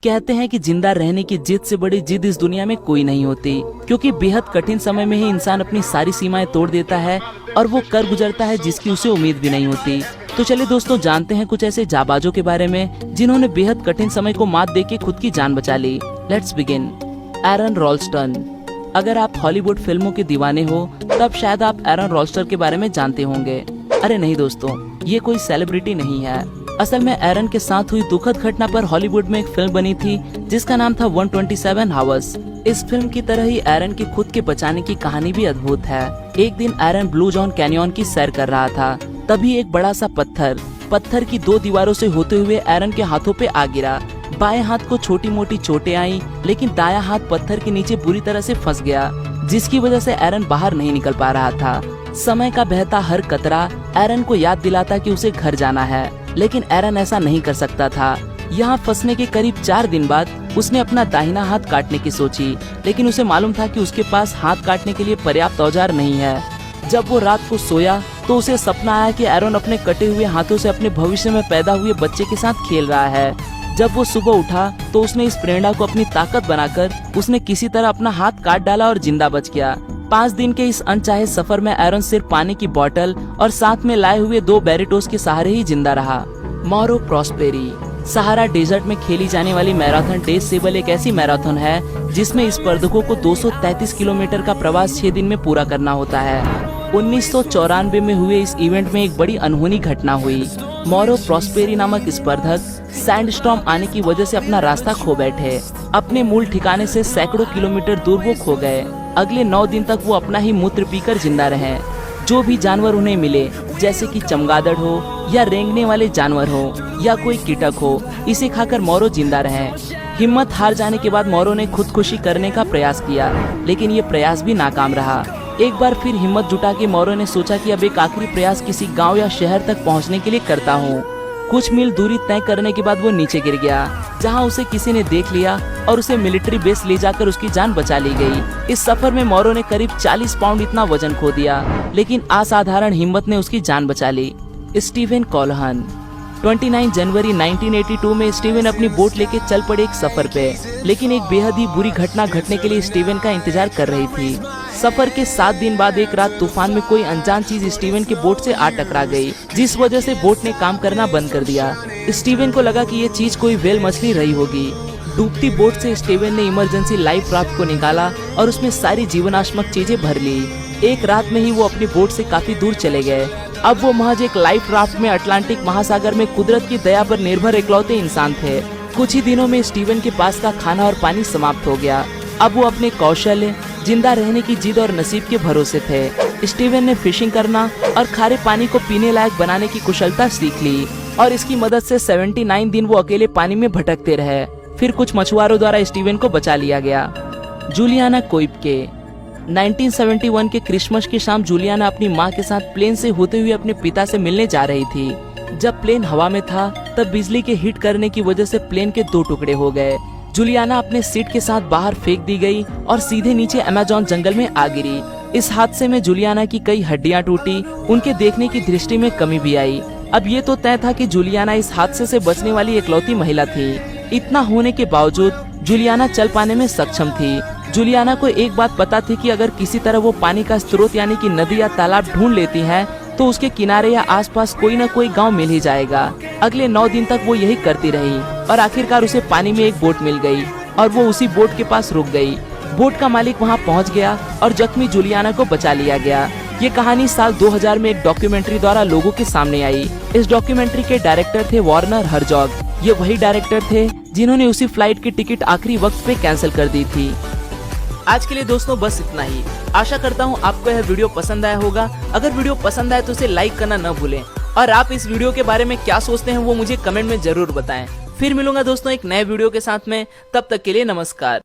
कहते हैं कि जिंदा रहने की जिद से बड़ी जिद इस दुनिया में कोई नहीं होती, क्योंकि बेहद कठिन समय में ही इंसान अपनी सारी सीमाएं तोड़ देता है और वो कर गुजरता है जिसकी उसे उम्मीद भी नहीं होती। तो चलिए दोस्तों, जानते हैं कुछ ऐसे जाबाजों के बारे में जिन्होंने बेहद कठिन समय को मात देके खुद की जान बचा ली। Let's begin. एरन रॉल्स्टन। अगर आप हॉलीवुड फिल्मों के दीवाने हो तब शायद आप एरन रॉल्स्टन के बारे में जानते होंगे। अरे नहीं दोस्तों, ये कोई सेलिब्रिटी नहीं है। असल में एरन के साथ हुई दुखद घटना पर हॉलीवुड में एक फिल्म बनी थी जिसका नाम था 127 हावर्स। इस फिल्म की तरह ही एरन की खुद के बचाने की कहानी भी अद्भुत है। एक दिन एरन ब्लू जॉन कैनियन की सैर कर रहा था, तभी एक बड़ा सा पत्थर की दो दीवारों से होते हुए एरन के हाथों पे आ गिरा। बाएं हाथ को छोटी मोटी चोटें आई, लेकिन दायां हाथ पत्थर के नीचे बुरी तरह से फंस गया, जिसकी वजह से एरन बाहर नहीं निकल पा रहा था। समय का बहता हर कतरा एरन को याद दिलाता कि उसे घर जाना है, लेकिन एरन ऐसा नहीं कर सकता था। यहाँ फंसने के करीब 4 दिन बाद उसने अपना दाहिना हाथ काटने की सोची, लेकिन उसे मालूम था कि उसके पास हाथ काटने के लिए पर्याप्त औजार नहीं है। जब वो रात को सोया तो उसे सपना आया कि एरन अपने कटे हुए हाथों से अपने भविष्य में पैदा हुए बच्चे के साथ खेल रहा है। जब वो सुबह उठा तो उसने इस प्रेरणा को अपनी ताकत बनाकर उसने किसी तरह अपना हाथ काट डाला और जिंदा बच गया। 5 दिन के इस अनचाहे सफर में एरन सिर्फ पानी की बोतल और साथ में लाए हुए 2 बैरिटोस के सहारे ही जिंदा रहा। मौरो प्रॉस्पेरी। सहारा डेजर्ट में खेली जाने वाली मैराथन डेज सेबल एक ऐसी मैराथन है जिसमें स्पर्धकों को 233 किलोमीटर का प्रवास 6 दिन में पूरा करना होता है। 1994 में हुए इस इवेंट में एक बड़ी अनहोनी घटना हुई। मौरो प्रॉस्पेरी नामक स्पर्धक सैंडस्टॉर्म आने की वजह से अपना रास्ता खो बैठे। अपने मूल ठिकाने से सैकड़ों किलोमीटर दूर वो खो गए। अगले 9 दिन तक वो अपना ही मूत्र पीकर जिंदा रहे। जो भी जानवर उन्हें मिले, जैसे कि चमगादड़ हो या रेंगने वाले जानवर हो या कोई कीटक हो, इसे खाकर मौरो जिंदा रहे। हिम्मत हार जाने के बाद मौरो ने खुदकुशी करने का प्रयास किया, लेकिन ये प्रयास भी नाकाम रहा। एक बार फिर हिम्मत जुटा के मौरो ने सोचा कि अब एक आखिरी प्रयास किसी गांव या शहर तक पहुंचने के लिए करता हूं। कुछ मील दूरी तय करने के बाद वो नीचे गिर गया, जहां उसे किसी ने देख लिया और उसे मिलिट्री बेस ले जाकर उसकी जान बचा ली गई। इस सफर में मौरो ने करीब 40 पाउंड इतना वजन खो दिया, लेकिन असाधारण हिम्मत ने उसकी जान बचा ली। स्टीवन कोल्हन। 29 जनवरी 1982 में स्टीवन अपनी बोट लेके चल पड़े एक सफर पे, लेकिन एक बेहद ही बुरी घटना घटने के लिए स्टीवन का इंतजार कर रही थी। सफर के 7 दिन बाद एक रात तूफान में कोई अनजान चीज स्टीवन के बोट से आ टकरा गई, जिस वजह से बोट ने काम करना बंद कर दिया। स्टीवन को लगा कि ये चीज कोई व्हेल मछली रही होगी। डूबती बोट से स्टीवन ने इमरजेंसी लाइफ राफ्ट को निकाला और उसमें सारी जीवनाश्मक चीजें भर ली। एक रात में ही वो अपनी बोट से काफी दूर चले गए। अब वो महज एक लाइफ राफ्ट में अटलांटिक महासागर में कुदरत की दया पर निर्भर इकलौते इंसान थे। कुछ ही दिनों में स्टीवन के पास का खाना और पानी समाप्त हो गया। अब वो अपने कौशल, जिंदा रहने की जिद और नसीब के भरोसे थे। स्टीवन ने फिशिंग करना और खारे पानी को पीने लायक बनाने की कुशलता सीख ली और इसकी मदद से 79 दिन वो अकेले पानी में भटकते रहे। फिर कुछ मछुआरों द्वारा स्टीवन को बचा लिया गया। जूलियाना कोइपके। 1971 के क्रिसमस की शाम जूलियाना अपनी मां के साथ प्लेन से होते हुए अपने पिता से मिलने जा रही थी। जब प्लेन हवा में था तब बिजली के हिट करने की वजह से प्लेन के 2 टुकड़े हो गए। जूलियाना अपने सीट के साथ बाहर फेंक दी गई और सीधे नीचे अमेज़न जंगल में आ गिरी। इस हादसे में जूलियाना की कई हड्डियां टूटी, उनके देखने की दृष्टि में कमी भी आई। अब ये तो तय था कि जूलियाना इस हादसे से बचने वाली इकलौती महिला थी। इतना होने के बावजूद जूलियाना चल पाने में सक्षम थी। जूलियाना को एक बात पता थी कि अगर किसी तरह वो पानी का स्रोत यानी कि नदी या तालाब ढूंढ लेती है तो उसके किनारे या आसपास कोई न कोई गांव मिल ही जाएगा। अगले 9 दिन तक वो यही करती रही और आखिरकार उसे पानी में एक बोट मिल गई और वो उसी बोट के पास रुक गई। बोट का मालिक वहां पहुंच गया और जख्मी जूलियाना को बचा लिया गया। ये कहानी साल 2000 में एक डॉक्यूमेंट्री द्वारा लोगों के सामने आई। इस डॉक्यूमेंट्री के डायरेक्टर थे वार्नर हर्जॉग। ये वही डायरेक्टर थे जिन्होंने उसी फ्लाइट की टिकट आखिरी वक्त पे कैंसिल कर दी थी। आज के लिए दोस्तों बस इतना ही। आशा करता हूँ आपको यह वीडियो पसंद आया होगा। अगर वीडियो पसंद आए तो उसे लाइक करना न भूलें और आप इस वीडियो के बारे में क्या सोचते हैं वो मुझे कमेंट में जरूर बताएं। फिर मिलूंगा दोस्तों एक नए वीडियो के साथ में, तब तक के लिए नमस्कार।